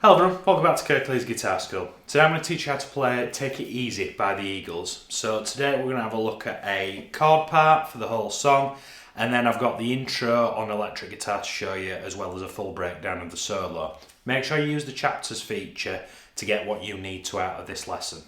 Hello everyone, welcome back to Kirklees Guitar School. Today I'm going to teach you how to play Take It Easy by the Eagles. So today we're going to have a look at a chord part for the whole song, and then I've got the intro on electric guitar to show you, as well as a full breakdown of the solo. Make sure you use the chapters feature to get what you need to out of this lesson.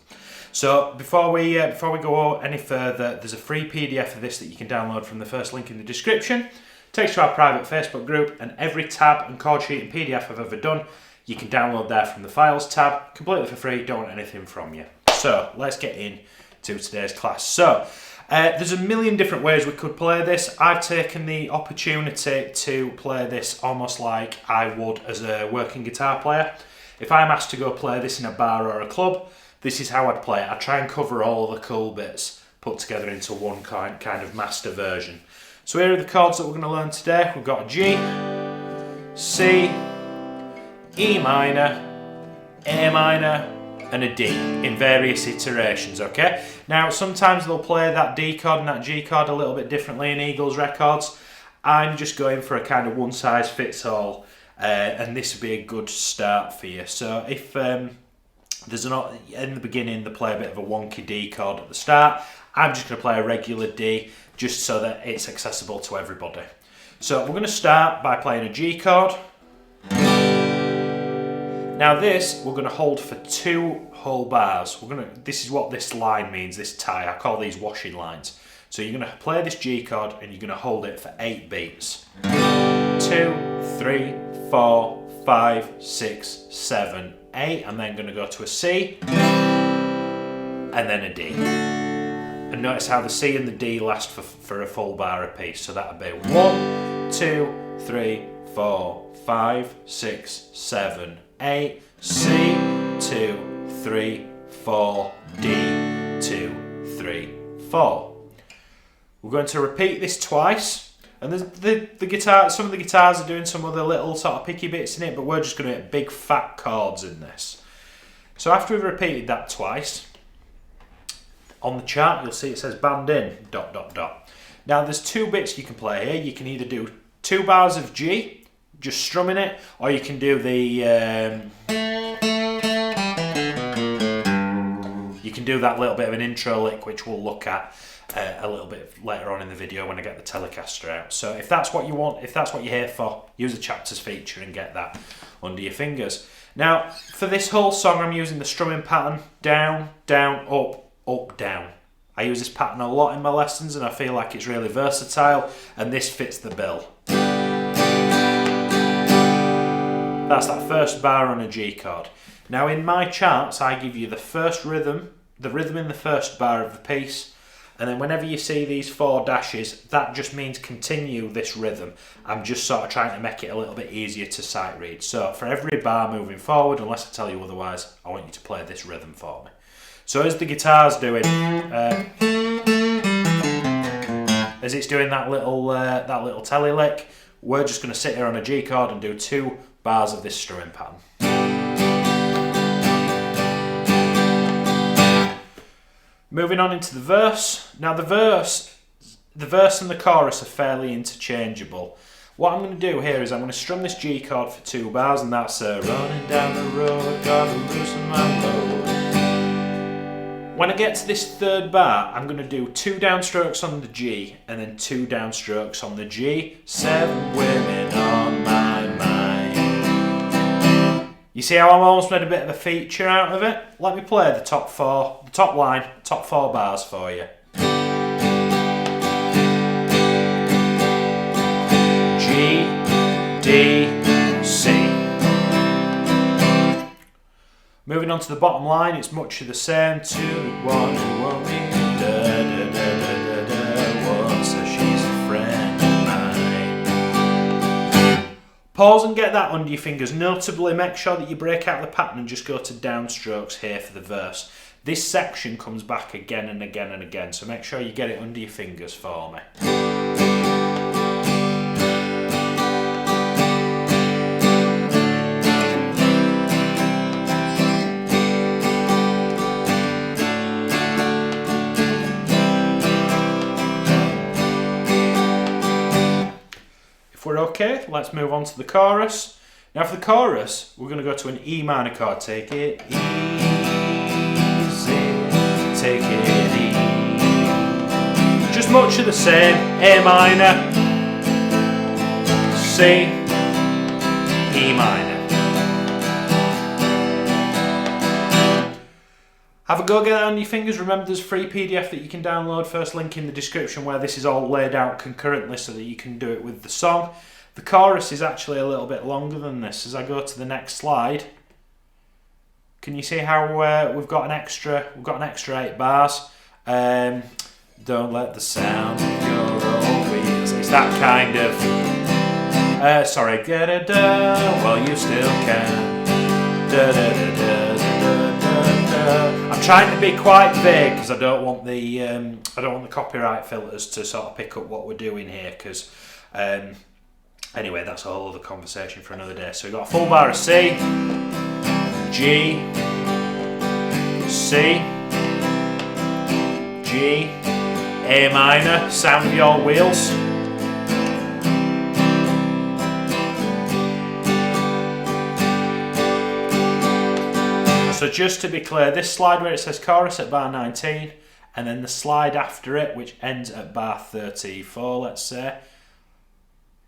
So before we go any further, there's a free PDF of this that you can download from the first link in the description. It takes you to our private Facebook group, and every tab and chord sheet and PDF I've ever done you can download there from the Files tab, completely for free, don't want anything from you. So let's get into today's class. So there's a million different ways we could play this. I've taken the opportunity to play this almost like I would as a working guitar player. If I'm asked to go play this in a bar or a club, this is how I'd play it. I'd try and cover all the cool bits put together into one kind of master version. So here are the chords that we're going to learn today. We've got a G, C, E minor, A minor and a D in various iterations, okay? Now sometimes they'll play that D chord and that G chord a little bit differently in Eagles records. I'm just going for a kind of one size fits all, and this would be a good start for you. So if there's in the beginning they play a bit of a wonky D chord at the start, I'm just going to play a regular D just so that it's accessible to everybody. So we're going to start by playing a G chord. Now this, we're going to hold for 2 whole bars. This is what this line means, this tie. I call these washing lines. So you're going to play this G chord and you're going to hold it for 8 beats. 2, 3, 4, 5, 6, 7, 8. I'm then going to go to a C and then a D. And notice how the C and the D last for a full bar apiece. So that would be 1, 2, 3, 4, 5, 6, 7, 8, C, 2, 3, 4, D, 2, 3, 4. We're going to repeat this twice, and the guitar. Some of the guitars are doing some other little sort of picky bits in it, but we're just going to hit big fat chords in this. So after we've repeated that twice, on the chart you'll see it says band in ... Now there's 2 bits you can play here. You can either do 2 bars of G, just strumming it, or you can do the you can do that little bit of an intro lick, which we'll look at a little bit later on in the video when I get the Telecaster out. So if that's what you want, if that's what you're here for, use the chapters feature and get that under your fingers. Now for this whole song I'm using the strumming pattern down, down, up, up, down. I use this pattern a lot in my lessons and I feel like it's really versatile, and this fits the bill. That's that first bar on a G chord. Now in my charts I give you the first rhythm, the rhythm in the first bar of the piece, and then whenever you see these 4 dashes, that just means continue this rhythm. I'm just sort of trying to make it a little bit easier to sight read. So for every bar moving forward, unless I tell you otherwise, I want you to play this rhythm for me. So as the guitar's doing, as it's doing that little telly lick, we're just going to sit here on a G chord and do 2 bars of this strumming pattern. Moving on into the verse. Now the verse and the chorus are fairly interchangeable. What I'm going to do here is I'm going to strum this G chord for 2 bars, and that's running down the road, gotta loosen my load. When I get to this 3rd bar, I'm going to do 2 downstrokes on the G and then 2 downstrokes on the G. 7 women on my mind. You see how I've almost made a bit of a feature out of it? Let me play the top 4 bars for you. G, D, C. Moving on to the bottom line, it's much of the same. 2, 1, who won't be da da da da da da. One says she's a friend of mine. Pause and get that under your fingers. Notably, make sure that you break out the pattern and just go to downstrokes here for the verse. This section comes back again and again and again, so make sure you get it under your fingers for me. If we're okay, let's move on to the chorus. Now for the chorus, we're going to go to an E minor chord. Take it easy, take it easy. Just much of the same. A minor, C, E minor. Have a go, get it on your fingers. Remember, there's a free PDF that you can download. First link in the description where this is all laid out concurrently so that you can do it with the song. The chorus is actually a little bit longer than this. As I go to the next slide, can you see how we've got an extra 8 bars? Don't let the sound of your own wheels. It's that kind of sorry, da-da-da, well you still can. Da-da-da-da-da-da-da. I'm trying to be quite vague because I don't want the copyright filters to sort of pick up what we're doing here. Because anyway, that's a whole other conversation for another day. So we've got a full bar of C, G, C, G, A minor, sound of your wheels. So just to be clear, this slide where it says chorus at bar 19, and then the slide after it, which ends at bar 34, let's say,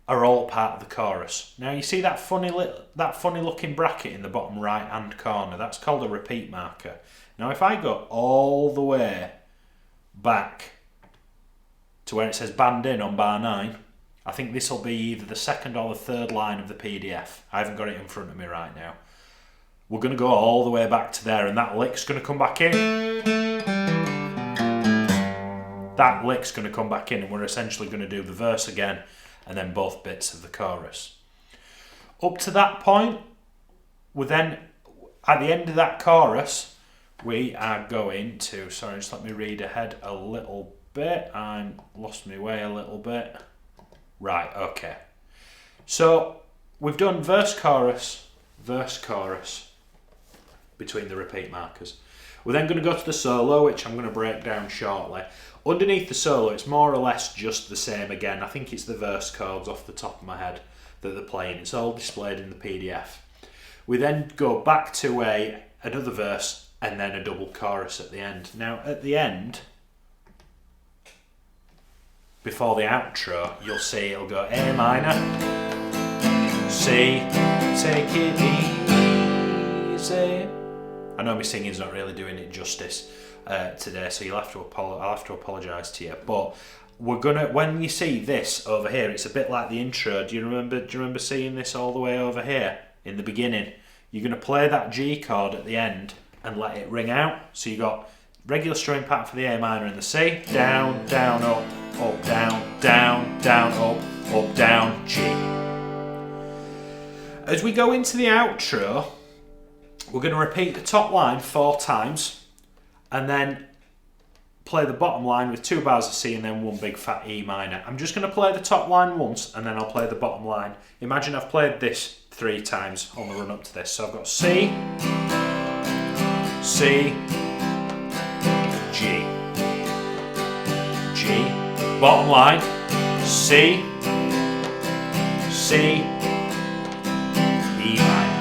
are all part of the chorus. Now you see that funny looking bracket in the bottom right hand corner, that's called a repeat marker. Now if I go all the way back to where it says band in on bar 9, I think this will be either the second or the third line of the PDF. I haven't got it in front of me right now. We're going to go all the way back to there and that lick's going to come back in. That lick's going to come back in and we're essentially going to do the verse again and then both bits of the chorus. Up to that point, we're then, at the end of that chorus, we are going to, sorry, just let me read ahead a little bit. I'm lost my way a little bit. Right, okay. So we've done verse, chorus, between the repeat markers. We're then going to go to the solo, which I'm going to break down shortly. Underneath the solo, it's more or less just the same again. I think it's the verse chords off the top of my head that they're playing. It's all displayed in the PDF. We then go back to another verse and then a double chorus at the end. Now, at the end, before the outro, you'll see it'll go A minor, C, take it easy. I know my singing's not really doing it justice today, so I'll have to apologise to you. But we're gonna, when you see this over here, it's a bit like the intro. Do you remember seeing this all the way over here in the beginning? You're gonna play that G chord at the end and let it ring out. So you got regular strumming pattern for the A minor and the C, down, down, up, down, down, down, up, down, G. As we go into the outro, we're going to repeat the top line 4 times and then play the bottom line with 2 bars of C and then 1 big fat E minor. I'm just going to play the top line once and then I'll play the bottom line. Imagine I've played this 3 times on the run up to this. So I've got C, C, G, G, bottom line, C, C, E minor.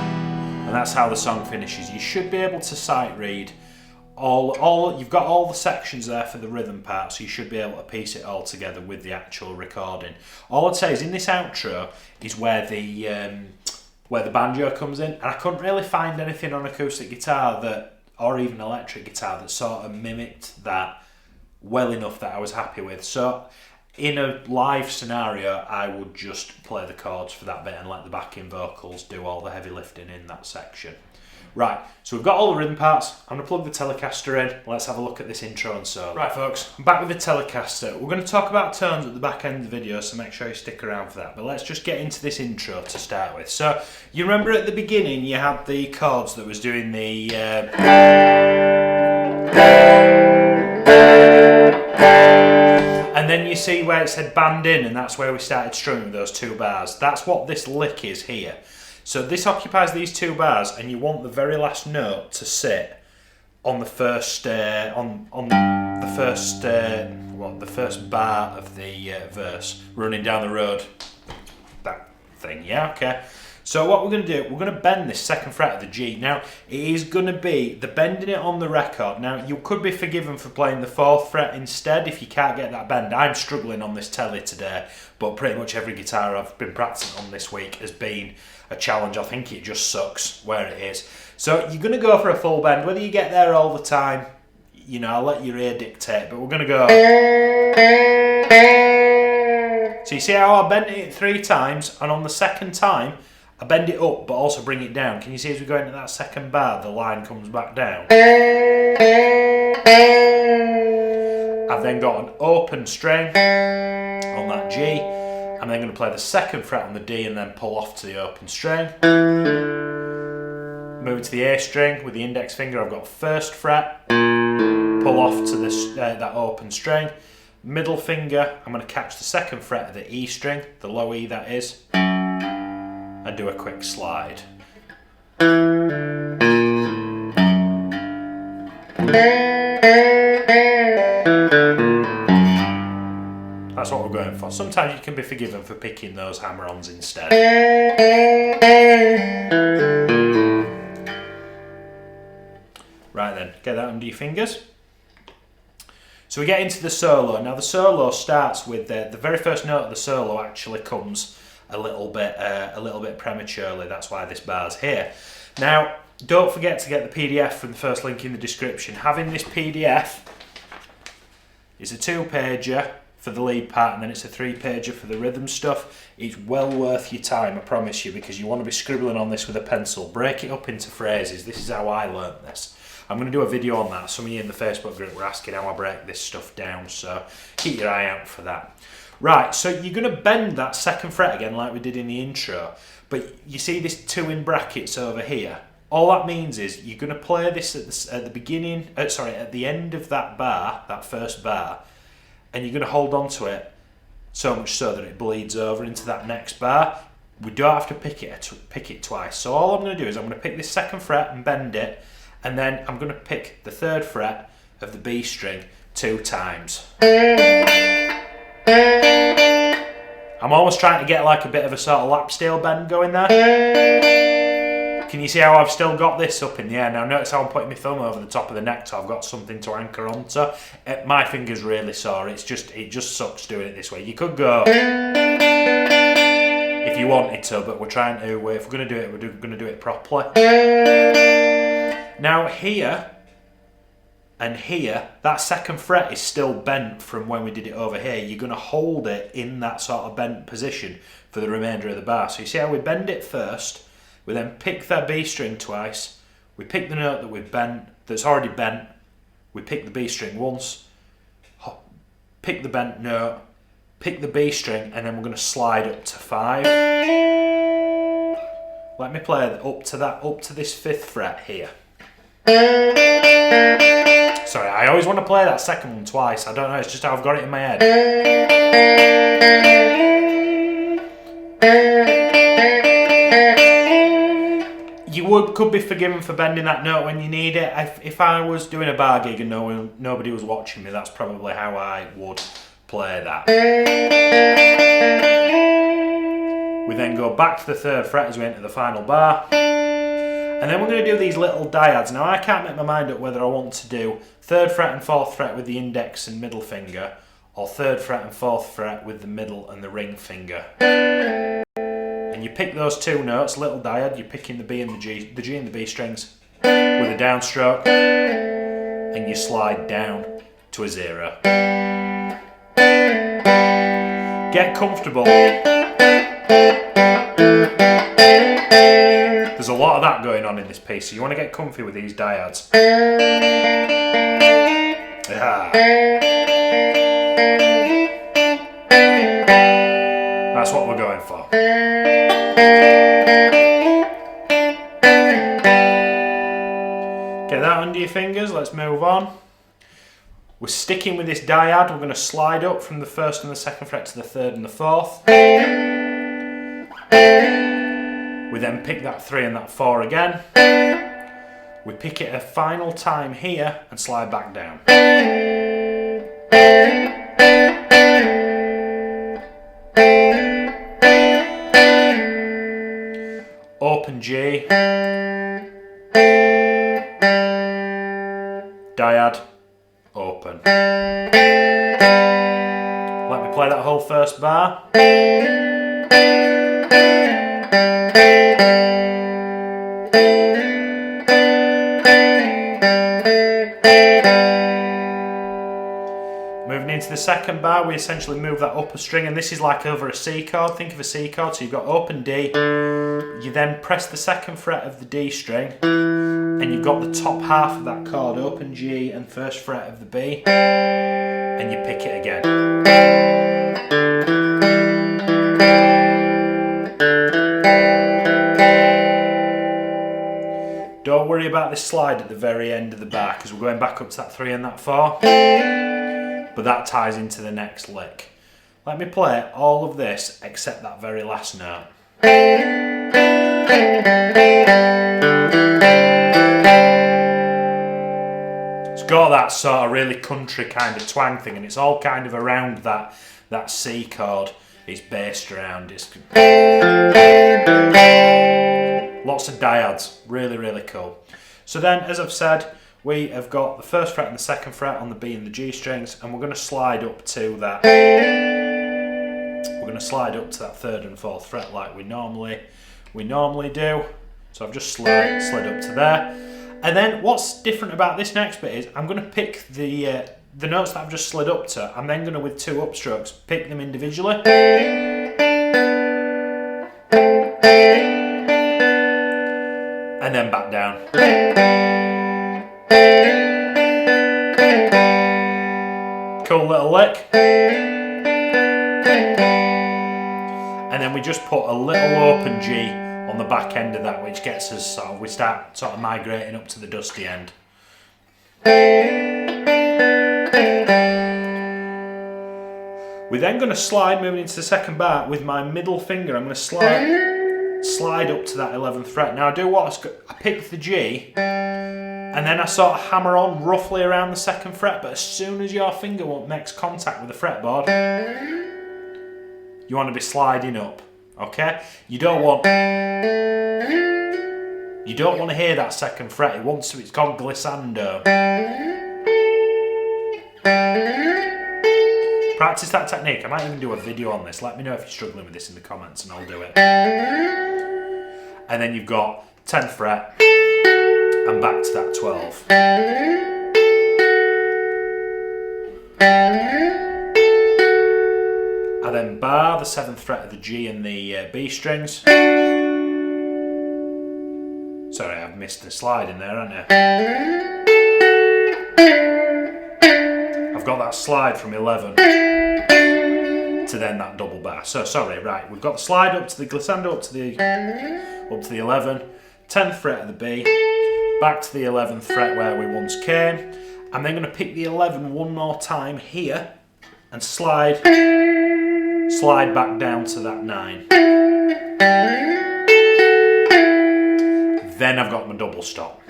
And that's how the song finishes. You should be able to sight read you've got all the sections there for the rhythm part, so you should be able to piece it all together with the actual recording. All I'd say is in this outro is where the banjo comes in, and I couldn't really find anything on acoustic guitar or even electric guitar that sort of mimicked that well enough that I was happy with. So in a live scenario, I would just play the chords for that bit and let the backing vocals do all the heavy lifting in that section. Right, so we've got all the rhythm parts. I'm going to plug the Telecaster in. Let's have a look at this intro and solo. Right folks, I'm back with the Telecaster. We're going to talk about tones at the back end of the video, so make sure you stick around for that. But let's just get into this intro to start with. So, you remember at the beginning you had the chords that was doing the... and then you see where it said band in, and that's where we started strumming with those 2 bars. That's what this lick is here. So this occupies these 2 bars, and you want the very last note to sit on the first the first bar of the verse, running down the road. That thing, yeah, okay. So what we're going to do, we're going to bend this second fret of the G. Now, it is going to be the bending it on the record. Now, you could be forgiven for playing the 4th fret instead if you can't get that bend. I'm struggling on this telly today, but pretty much every guitar I've been practicing on this week has been a challenge. I think it just sucks where it is. So you're going to go for a full bend. Whether you get there all the time, you know, I'll let your ear dictate, but we're going to go. So you see how I bent it 3 times, and on the second time, I bend it up, but also bring it down. Can you see as we go into that second bar, the line comes back down? I've then got an open string on that G. I'm then going to play the 2nd fret on the D and then pull off to the open string. Moving to the A string with the index finger, I've got 1st fret, pull off to this, that open string. Middle finger, I'm going to catch the 2nd fret of the E string, the low E that is, and do a quick slide. That's what we're going for. Sometimes you can be forgiven for picking those hammer-ons instead. Right then, get that under your fingers. So we get into the solo. Now the solo starts with the very first note of the solo actually comes a little bit prematurely. That's why this bar's here. Now don't forget to get the PDF from the first link in the description. Having this PDF is a 2-pager for the lead part, and then it's a 3-pager for the rhythm stuff. It's well worth your time, I promise you, because you want to be scribbling on this with a pencil. Break it up into phrases. This is how I learnt this. I'm going to do a video on that. Some of you in the Facebook group were asking how I break this stuff down, so keep your eye out for that. Right, so you're going to bend that 2nd fret again like we did in the intro, but you see this 2 in brackets over here? All that means is you're going to play this at the beginning, at the end of that bar, that first bar, and you're going to hold on to it so much so that it bleeds over into that next bar. We don't have to pick it twice. So all I'm going to do is I'm going to pick this 2nd fret and bend it, and then I'm going to pick the 3rd fret of the B string 2 times. I'm almost trying to get like a bit of a sort of lap steel bend going there. Can you see how I've still got this up in the air? Now notice how I'm putting my thumb over the top of the neck so I've got something to anchor onto. My finger's really sore. It just sucks doing it this way. You could go if you wanted to, but we're trying to, if we're going to do it, we're going to do it properly. Now here and here, that 2nd fret is still bent from when we did it over here. You're going to hold it in that sort of bent position for the remainder of the bar. So you see how we bend it first, we then pick that B string twice, we pick the note that we've bent, that's already bent, we pick the B string once, pick the bent note, pick the B string, and then we're going to slide up to 5. Let me play up to this 5th fret here. Sorry, I always want to play that 2nd one twice. I don't know, it's just how I've got it in my head. You could be forgiven for bending that note when you need it. If I was doing a bar gig and nobody was watching me, that's probably how I would play that. We then go back to the 3rd fret as we enter the final bar. And then we're going to do these little dyads. Now I can't make my mind up whether I want to do 3rd fret and 4th fret with the index and middle finger, or 3rd fret and 4th fret with the middle and the ring finger. And you pick those 2 notes, little dyad, you're picking the B and the G and the B strings with a downstroke, and you slide down to a 0. Get comfortable. There's a lot of that going on in this piece, so you want to get comfy with these dyads. That's what we're going for. Get that under your fingers, let's move on. We're sticking with this dyad, we're going to slide up from the 1st and the 2nd fret to the 3rd and the 4th. We then pick that 3 and that 4 again. We pick it a final time here and slide back down. open G, diad, open. Let me play that whole first bar. Moving into the second bar, we essentially move that up a string, and this is like over a C chord. Think of a C chord, so you've got open D, you then press the second fret of the D string, and you've got the top half of that chord, open G and first fret of the B, and you pick it again. Don't worry about this slide at the very end of the bar, because we're going back up to that 3 and that 4, but that ties into the next lick. Let me play all of this except that very last note. It's got that sort of really country kind of twang thing, and it's all kind of around that C chord. It's based around. It's lots of dyads. Really, really cool. So then, as I've said, we have got the first fret and the second fret on the B and the G strings, and we're going to slide up to that. We're going to slide up to that third and fourth fret like we normally do. So I've just slid up to there. And then what's different about this next bit is I'm going to pick the notes that I've just slid up to. I'm then going to, with 2 upstrokes, pick them individually. And then back down. Cool little lick. And then we just put a little open G on the back end of that, which gets us we start sort of migrating up to the dusty end. We're then going to slide, moving into the second bar, with my middle finger. I'm going to slide up to that 11th fret. Now I do what? I pick the G, and then I sort of hammer on roughly around the second fret, but as soon as your finger makes contact with the fretboard, you want to be sliding up, okay? You don't want to hear that second fret. It's called glissando. Practice that technique. I might even do a video on this. Let me know if you're struggling with this in the comments and I'll do it. And then you've got 10th fret and back to that 12. I then bar the 7th fret of the G and the B strings. Sorry, I've missed a slide in there, haven't I? I've got that slide from 11 to then that double bar. So sorry, right, we've got the slide up to the glissando, up to the 11, 10th fret of the B, back to the 11th fret where we once came. I'm then going to pick the 11 one more time here and slide back down to that 9. Then I've got my double stop.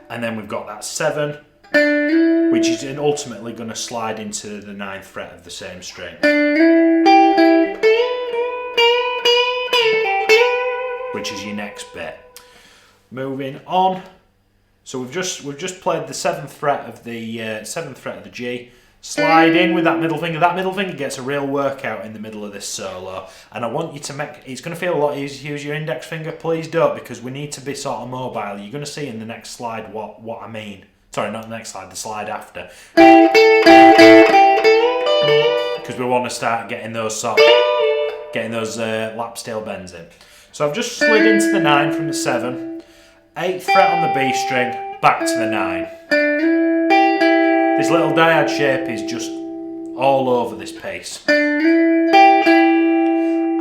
And then we've got that 7, which is ultimately going to slide into the 9th fret of the same string, which is your next bit. Moving on, so we've just played the 7th fret of the 7th fret of the G. Slide in with that middle finger. That middle finger gets a real workout in the middle of this solo, and I want you to it's going to feel a lot easier to use your index finger. Please don't, because we need to be sort of mobile. You're going to see in the next slide what I mean. Sorry, not the next slide, the slide after. Because we want to start getting those lap steel bends in. So I've just slid into the 9 from the 7, 8th fret on the B string, back to the 9. This little dyad shape is just all over this piece. I'm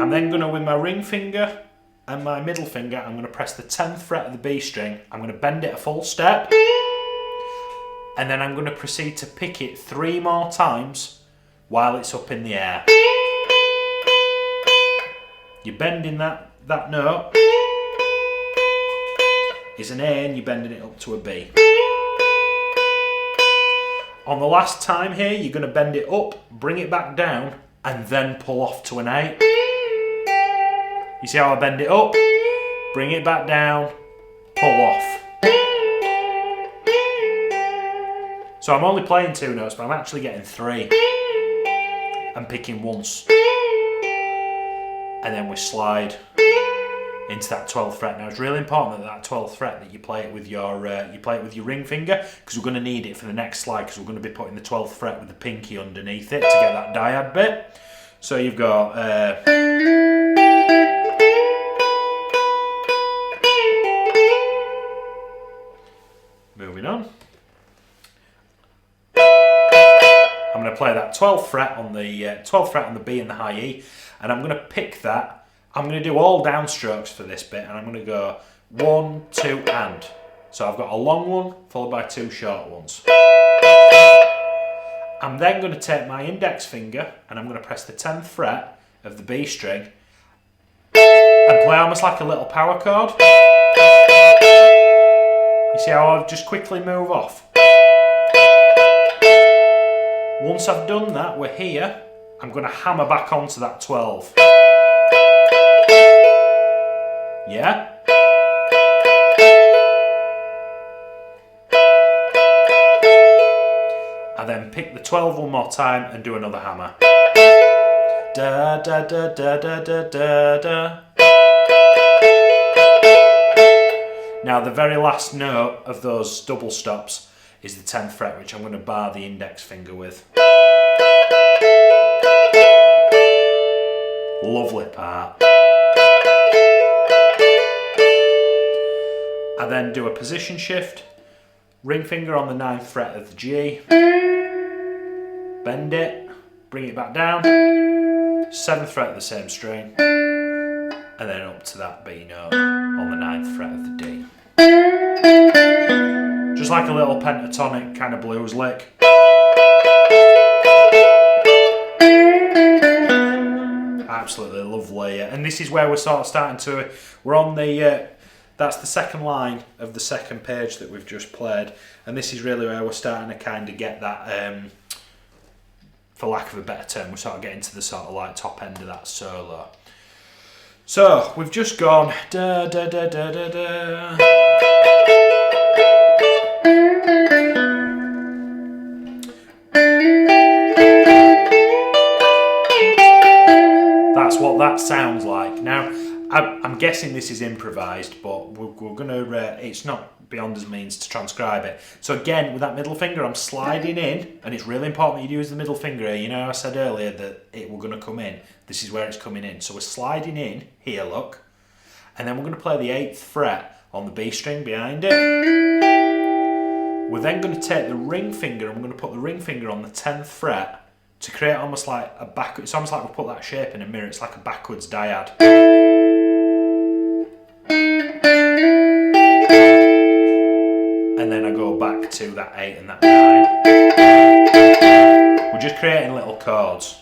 then going to, with my ring finger and my middle finger, I'm going to press the 10th fret of the B string. I'm going to bend it a full step, and then I'm going to proceed to pick it 3 more times while it's up in the air. You're bending that note is an A, and you're bending it up to a B. On the last time here, you're going to bend it up, bring it back down, and then pull off to an 8. You see how I bend it up, bring it back down, pull off. So I'm only playing 2 notes, but I'm actually getting 3 and picking once. And then we slide into that 12th fret. Now it's really important that 12th fret that you play it with your ring finger, because we're going to need it for the next slide, because we're going to be putting the 12th fret with the pinky underneath it to get that dyad bit. So you've got moving on. I'm going to play that 12th fret on the B and the high E, and I'm going to pick that. I'm going to do all downstrokes for this bit, and I'm going to go 1, 2, and. So I've got a long one followed by 2 short ones. I'm then going to take my index finger and I'm going to press the 10th fret of the B string and play almost like a little power chord. You see how I just quickly move off? Once I've done that, we're here. I'm going to hammer back onto that 12. Yeah? I then pick the 12 one more time and do another hammer. Da da da da da da da da. Now the very last note of those double stops is the 10th fret, which I'm going to bar the index finger with. Lovely part. I then do a position shift, ring finger on the 9th fret of the G, bend it, bring it back down, 7th fret of the same string, and then up to that B note on the 9th fret of the D. Just like a little pentatonic kind of blues lick. Absolutely lovely. And this is where we're sort of starting to, we're on the, that's the second line of the second page that we've just played. And this is really where we're starting to kind of get that, for lack of a better term, we're sort of getting to the sort of like top end of that solo. So we've just gone da da da da da da. That's what that sounds like. Now, I'm guessing this is improvised, but we're gonna. It's not beyond us means to transcribe it. So again, with that middle finger, I'm sliding in, and it's really important that you use the middle finger. You know, I said earlier that it were gonna come in. This is where it's coming in. So we're sliding in here, look, and then we're gonna play the 8th fret on the B string behind it. We're then gonna take the ring finger, and we're gonna put the ring finger on the 10th fret to create almost like a back. It's almost like we put that shape in a mirror. It's like a backwards dyad. And then I go back to that 8 and that 9. We're just creating little chords.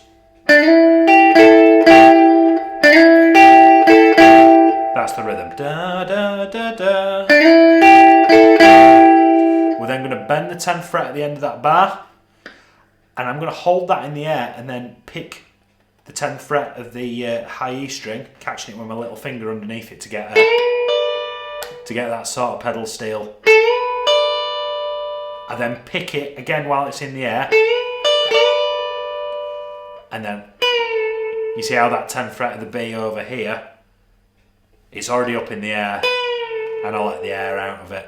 That's the rhythm. Da, da, da, da. We're then going to bend the 10th fret at the end of that bar, and I'm going to hold that in the air and then pick the 10th fret of the high E string, catching it with my little finger underneath it to get that sort of pedal steel. I then pick it again while it's in the air, and then you see how that 10th fret of the B over here, it's already up in the air, and I let the air out of it.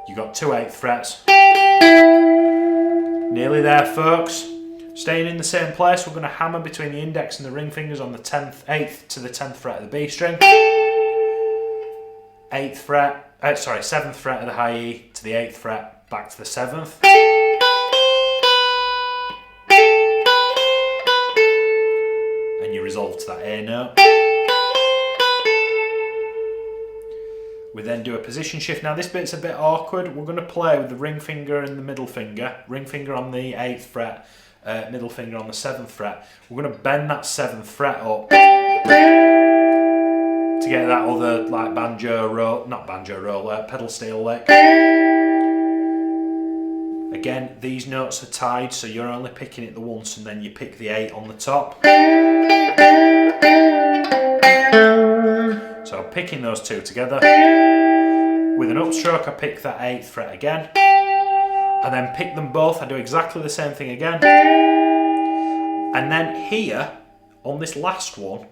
You've got 2 8th frets. Nearly there, folks. Staying in the same place, we're going to hammer between the index and the ring fingers on the 8th to the 10th fret of the B string. 7th fret of the high E to the 8th fret, back to the 7th. And you resolve to that A note. We then do a position shift. Now this bit's a bit awkward. We're going to play with the ring finger and the middle finger. Ring finger on the 8th fret, middle finger on the 7th fret. We're going to bend that 7th fret up to get that other like pedal steel lick. Again, these notes are tied, so you're only picking it the once and then you pick the 8 on the top. So I'm picking those two together. With an upstroke, I pick that 8th fret again. And then pick them both, I do exactly the same thing again. And then here, on this last one,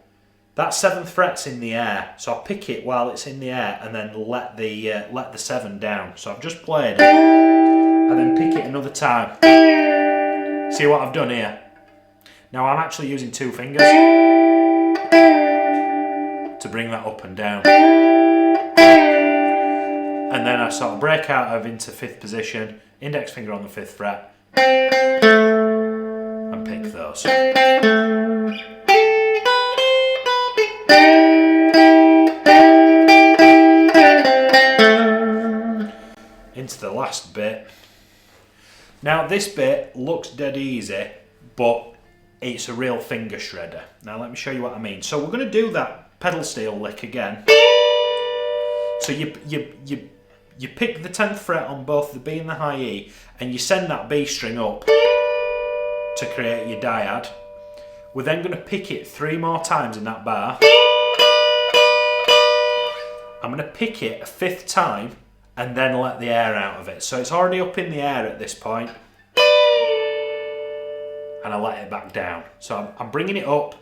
that 7th fret's in the air. So I pick it while it's in the air and then let the 7 down. So I've just played it. And then pick it another time. See what I've done here? Now I'm actually using 2 fingers to bring that up and down. And then I sort of break out of into 5th position, index finger on the 5th fret, and pick those. Into the last bit. Now this bit looks dead easy, but it's a real finger shredder. Now let me show you what I mean. So we're going to do that pedal steel lick again. So you pick the 10th fret on both the B and the high E, and you send that B string up to create your dyad. We're then going to pick it 3 more times in that bar. I'm going to pick it a 5th time and then let the air out of it. So it's already up in the air at this point, and I let it back down. So I'm bringing it up,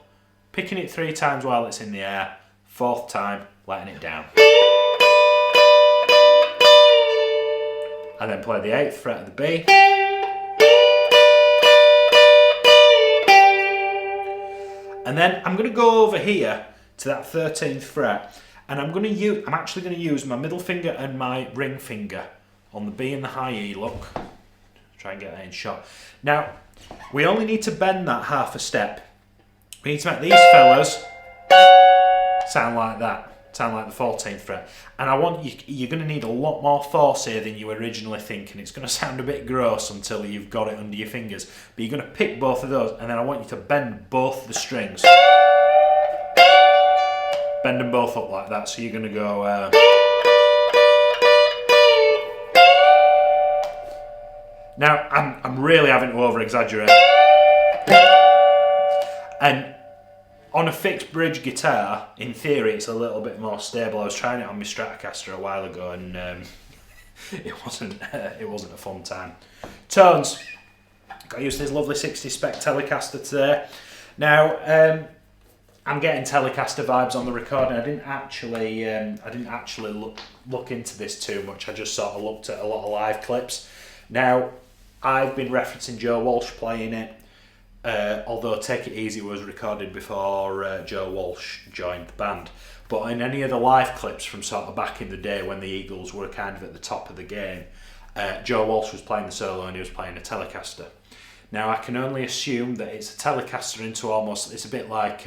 picking it 3 times while it's in the air, 4th time letting it down. And then play the 8th fret of the B. And then I'm going to go over here to that 13th fret, and I'm actually going to use my middle finger and my ring finger on the B and the high E. Look, try and get that in shot. Now we only need to bend that half a step. We need to make these fellas sound like that. Sound like the 14th fret, and you're going to need a lot more force here than you were originally thinking. It's going to sound a bit gross until you've got it under your fingers, but you're going to pick both of those, and then I want you to bend both the strings. Bend them both up like that, so you're going to go now I'm really having to over exaggerate, and on a fixed bridge guitar, in theory, it's a little bit more stable. I was trying it on my Stratocaster a while ago, and it wasn't a fun time. Tones. Got used to this lovely 60 spec Telecaster today. Now I'm getting Telecaster vibes on the recording. I didn't actually look into this too much. I just sort of looked at a lot of live clips. Now I've been referencing Joe Walsh playing it. Although Take It Easy was recorded before Joe Walsh joined the band. But in any of the live clips from sort of back in the day when the Eagles were kind of at the top of the game, Joe Walsh was playing the solo and he was playing a Telecaster. Now I can only assume that it's a Telecaster into it's a bit like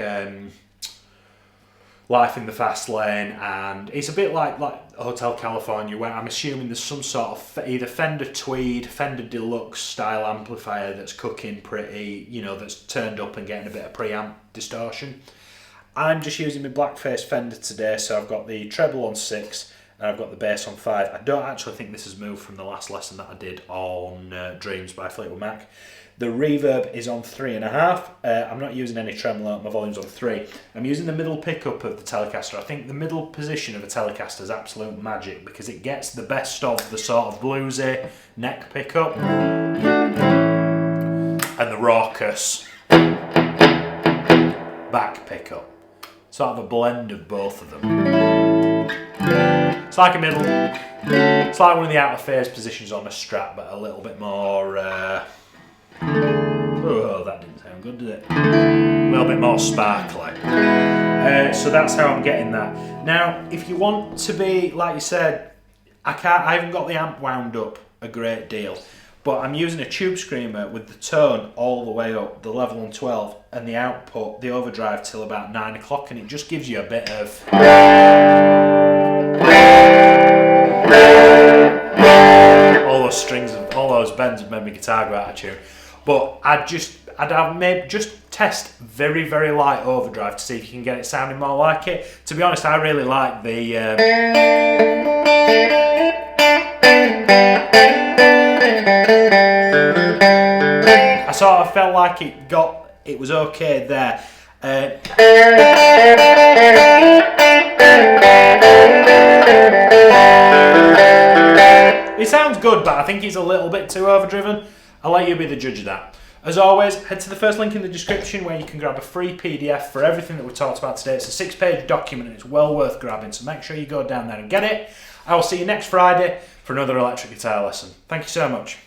Life in the Fast Lane, and it's a bit like Hotel California, where I'm assuming there's some sort of either Fender Tweed, Fender Deluxe style amplifier that's cooking pretty, that's turned up and getting a bit of preamp distortion. I'm just using my blackface Fender today, so I've got the treble on 6 and I've got the bass on 5. I don't actually think this has moved from the last lesson that I did on Dreams by Fleetwood Mac. The reverb is on 3.5. I'm not using any tremolo, my volume's on 3. I'm using the middle pickup of the Telecaster. I think the middle position of a Telecaster is absolute magic because it gets the best of the sort of bluesy neck pickup and the raucous back pickup. Sort of a blend of both of them. It's like a middle, it's like one of the out of phase positions on a Strat, but a little bit more oh, that didn't sound good, did it? A little bit more sparkly. So that's how I'm getting that. Now, if you want to be, like you said, I haven't got the amp wound up a great deal, but I'm using a tube screamer with the tone all the way up, the level on 12, and the output, the overdrive, till about 9 o'clock, and it just gives you a bit of all those strings and all those bends have made my guitar go out of tune. But I'd just test very, very light overdrive to see if you can get it sounding more like it. To be honest, I really like the I sort of felt like it was okay there. It sounds good, but I think it's a little bit too overdriven. I'll let you be the judge of that. As always, head to the first link in the description where you can grab a free PDF for everything that we talked about today. It's a 6-page document and it's well worth grabbing, so make sure you go down there and get it. I will see you next Friday for another electric guitar lesson. Thank you so much.